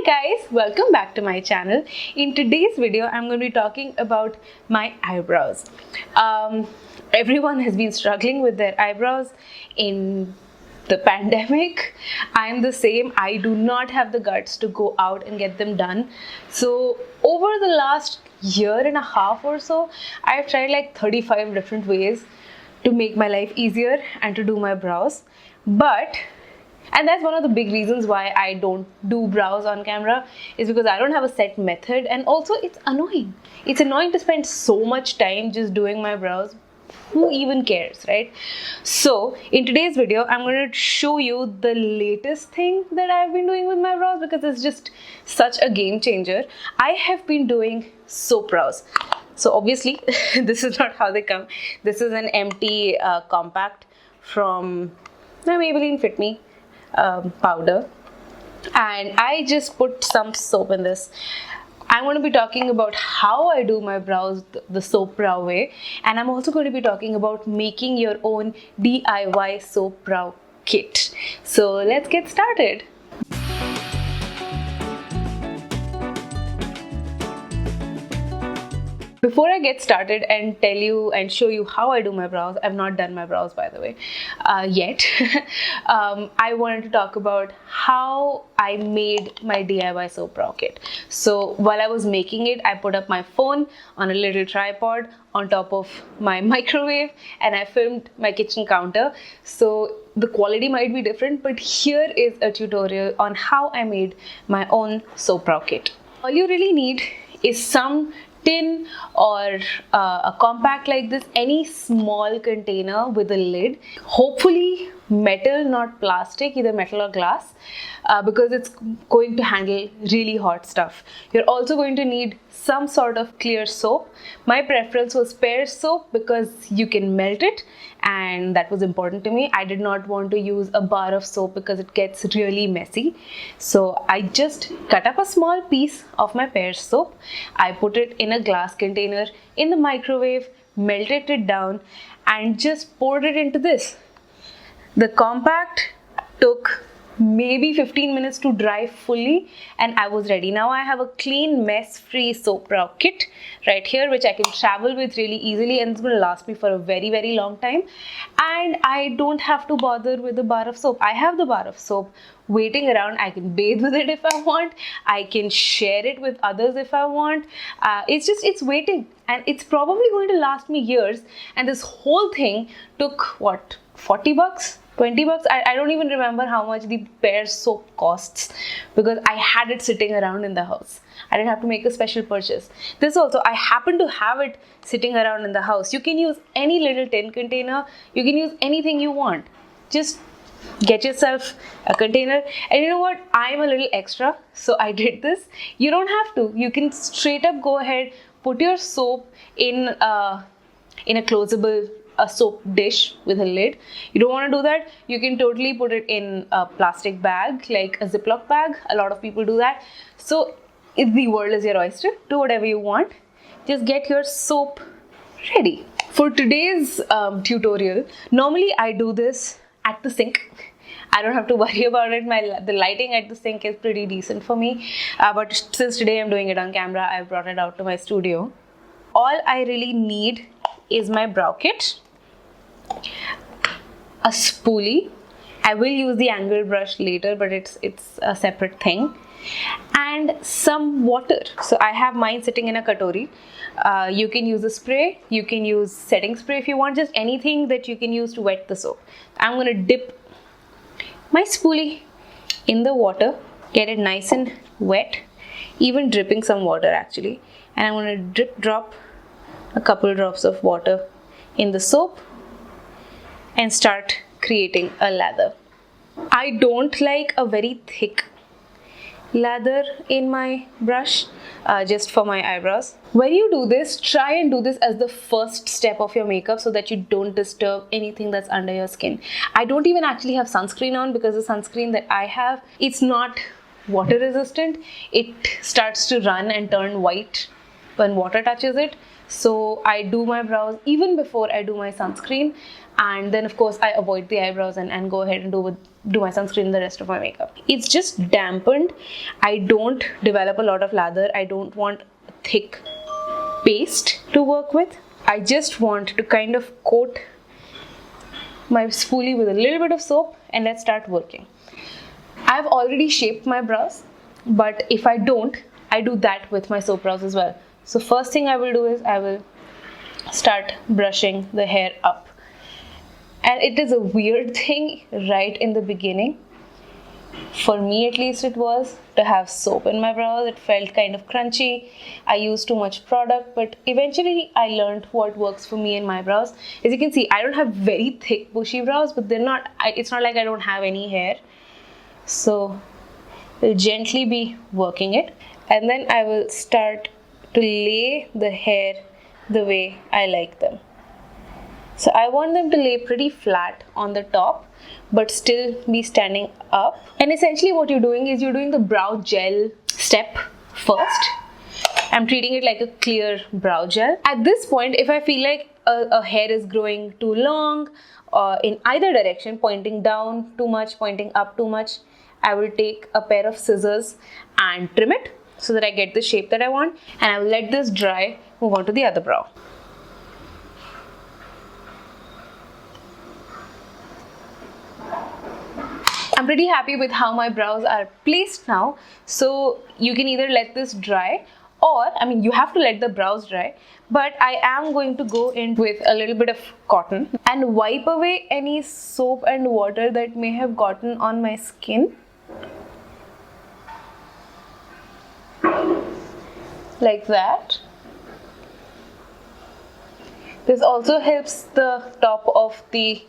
Hi guys, welcome back to my channel. In today's video, I'm going to be talking about my eyebrows. Everyone has been struggling with their eyebrows in the pandemic. I'm the same. I do not have the guts to go out and get them done. So over the last year and a half or so, I've tried like 35 different ways to make my life easier and to do my brows. And that's one of the big reasons why I don't do brows on camera, is because I don't have a set method, and also it's annoying. It's annoying to spend so much time just doing my brows. Who even cares, right? So in today's video, I'm going to show you the latest thing that I've been doing with my brows, because it's just such a game changer. I have been doing soap brows. So obviously, this is not how they come. This is an empty compact from Maybelline Fit Me powder, and I just put some soap in this. I'm going to be talking about how I do my brows the soap brow way, and I'm also going to be talking about making your own DIY soap brow kit. So let's get started. Before I get started and tell you and show you how I do my brows, I've not done my brows by the way yet. I wanted to talk about how I made my DIY soap brow kit. So while I was making it, I put up my phone on a little tripod on top of my microwave, and I filmed my kitchen counter. So the quality might be different, but here is a tutorial on how I made my own soap brow kit. All you really need is some tin or a compact like this, any small container with a lid, hopefully metal, not plastic, either metal or glass, because it's going to handle really hot stuff. You're also going to need some sort of clear soap. My preference was pear soap because you can melt it, and that was important to me. I did not want to use a bar of soap because it gets really messy. So I just cut up a small piece of my pear soap. I put it in a glass container in the microwave, melted it down, and just poured it into this. The compact took maybe 15 minutes to dry fully, and I was ready. Now I have a clean, mess-free soap brow kit right here, which I can travel with really easily, and it's going to last me for a very, very long time. And I don't have to bother with the bar of soap. I have the bar of soap waiting around. I can bathe with it if I want. I can share it with others if I want. It's waiting, and it's probably going to last me years. And this whole thing took what, 40 bucks? 20 bucks? I don't even remember how much the pear soap costs, because I had it sitting around in the house. I didn't have to make a special purchase. This also, I happen to have it sitting around in the house. You can use any little tin container. You can use anything you want. Just get yourself a container. And you know what? I'm a little extra, so I did this. You don't have to. You can straight up go ahead, put your soap in a closable soap dish with a lid. You don't want to do that, you can totally put it in a plastic bag, like a Ziploc bag. A lot of people do that. So if the world is your oyster, do whatever you want. Just get your soap ready. For today's tutorial, normally I do this at the sink. I don't have to worry about it. The lighting at the sink is pretty decent for me. But since today I'm doing it on camera, I brought it out to my studio. All I really need is my brow kit, a spoolie. I will use the angled brush later, but it's a separate thing, and some water. So I have mine sitting in a katori. You can use a spray, you can use setting spray if you want, just anything that you can use to wet the soap. I'm going to dip my spoolie in the water, get it nice and wet, even dripping some water actually, and I'm going to drop a couple drops of water in the soap and start creating a lather. I don't like a very thick lather in my brush, just for my eyebrows. When you do this, try and do this as the first step of your makeup so that you don't disturb anything that's under your skin. I don't even actually have sunscreen on, because the sunscreen that I have, it's not water resistant. It starts to run and turn white when water touches it. So I do my brows even before I do my sunscreen. and then of course I avoid the eyebrows and go ahead and do my sunscreen and the rest of my makeup. It's just dampened. I don't develop a lot of lather. I don't want thick paste to work with. I just want to kind of coat my spoolie with a little bit of soap and let's start working. I've already shaped my brows, but if I don't, I do that with my soap brows as well. So first thing I will do is I will start brushing the hair up. And it is a weird thing right in the beginning. For me at least it was, to have soap in my brows. It felt kind of crunchy. I used too much product, but eventually I learned what works for me in my brows. As you can see, I don't have very thick bushy brows, but it's not like I don't have any hair. So I'll gently be working it, and then I will start to lay the hair the way I like them. So I want them to lay pretty flat on the top but still be standing up. And essentially what you're doing is you're doing the brow gel step first. I'm treating it like a clear brow gel. At this point, if I feel like a hair is growing too long in either direction, pointing down too much, pointing up too much, I will take a pair of scissors and trim it so that I get the shape that I want, and I will let this dry, move on to the other brow. I'm pretty happy with how my brows are placed now. So you can either let this dry, or you have to let the brows dry, but I am going to go in with a little bit of cotton and wipe away any soap and water that may have gotten on my skin. Like that. This also helps the top of the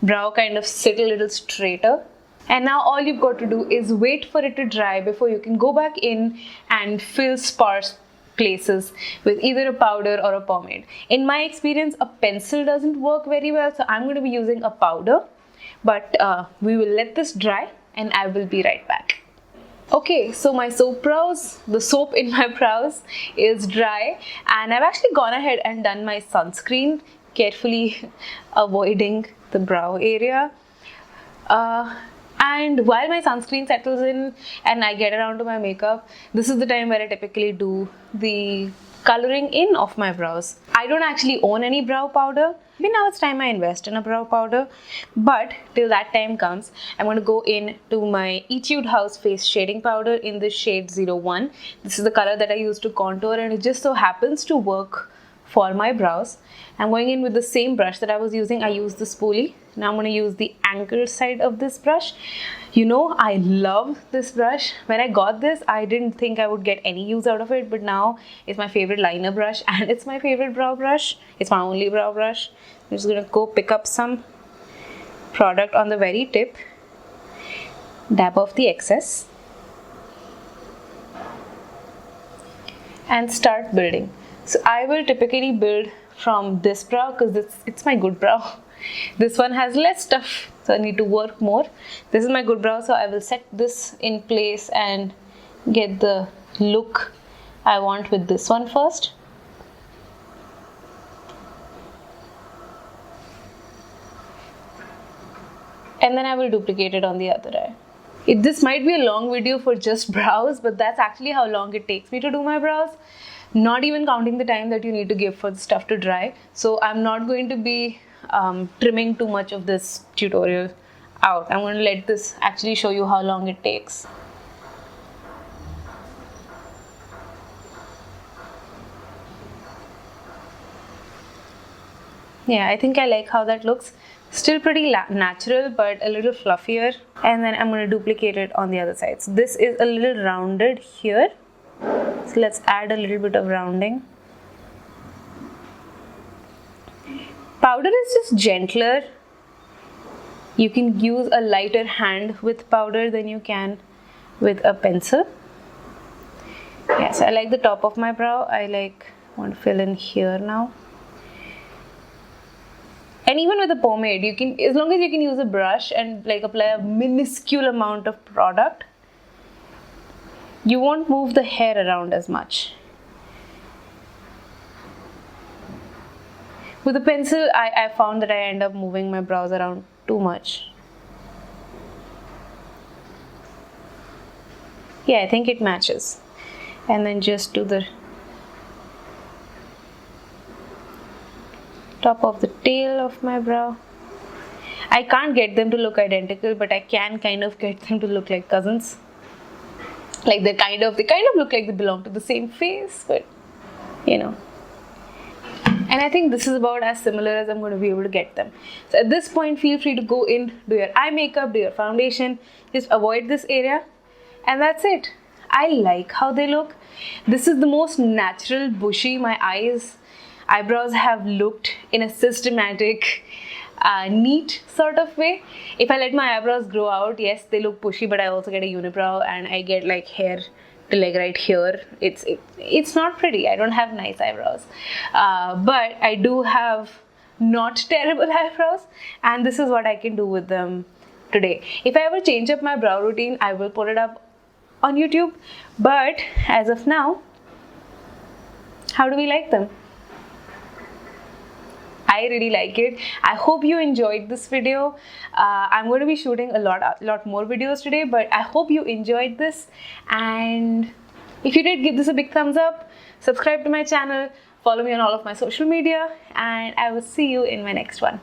brow kind of sit a little straighter. And now all you've got to do is wait for it to dry before you can go back in and fill sparse places with either a powder or a pomade. In my experience, a pencil doesn't work very well, so I'm going to be using a powder. But we will let this dry and I will be right back. Okay, so my soap brows, the soap in my brows is dry, and I've actually gone ahead and done my sunscreen, carefully avoiding the brow area. And while my sunscreen settles in and I get around to my makeup, this is the time where I typically do the coloring in of my brows. I don't actually own any brow powder. Maybe now it's time I invest in a brow powder. But till that time comes, I'm going to go in to my Etude House Face Shading Powder in the shade 01. This is the color that I use to contour, and it just so happens to work for my brows. I'm going in with the same brush that I was using. I used the spoolie. Now I'm going to use the angled side of this brush. You know, I love this brush. When I got this, I didn't think I would get any use out of it, but now it's my favorite liner brush and it's my favorite brow brush. It's my only brow brush. I'm just going to go pick up some product on the very tip, dab off the excess, and start building. So I will typically build from this brow because it's my good brow. This one has less stuff, so I need to work more. This is my good brow, so I will set this in place and get the look I want with this one first. And then I will duplicate it on the other eye. This might be a long video for just brows, but that's actually how long it takes me to do my brows. Not even counting the time that you need to give for the stuff to dry. So I'm not going to be trimming too much of this tutorial out. I'm going to let this actually show you how long it takes. Yeah, I think I like how that looks. Still pretty natural, but a little fluffier. And then I'm going to duplicate it on the other side. So this is a little rounded here. So let's add a little bit of rounding. Powder is just gentler. You can use a lighter hand with powder than you can with a pencil. Yeah, so I like the top of my brow. Want to fill in here now. And even with a pomade, you can, as long as you can use a brush and apply a minuscule amount of product, you won't move the hair around as much. With a pencil, I found that I end up moving my brows around too much. Yeah, I think it matches. And then just do the top of the tail of my brow. I can't get them to look identical, but I can kind of get them to look like cousins. Like they kind of look like they belong to the same face, but you know. And I think this is about as similar as I'm going to be able to get them. So at this point, feel free to go in, do your eye makeup, do your foundation, just avoid this area, and that's it. I like how they look. This is the most natural, bushy my eyebrows have looked in a systematic, neat sort of way. If I let my eyebrows grow out, yes, they look bushy, but I also get a unibrow and I get like hair to like right here. It's not pretty. I don't have nice eyebrows, but I do have not terrible eyebrows, and this is what I can do with them today. If I ever change up my brow routine, I will put it up on YouTube, but as of now, how do we like them? I really like it. I hope you enjoyed this video. I'm going to be shooting a lot more videos today, but I hope you enjoyed this. And if you did, give this a big thumbs up, subscribe to my channel, follow me on all of my social media, and I will see you in my next one.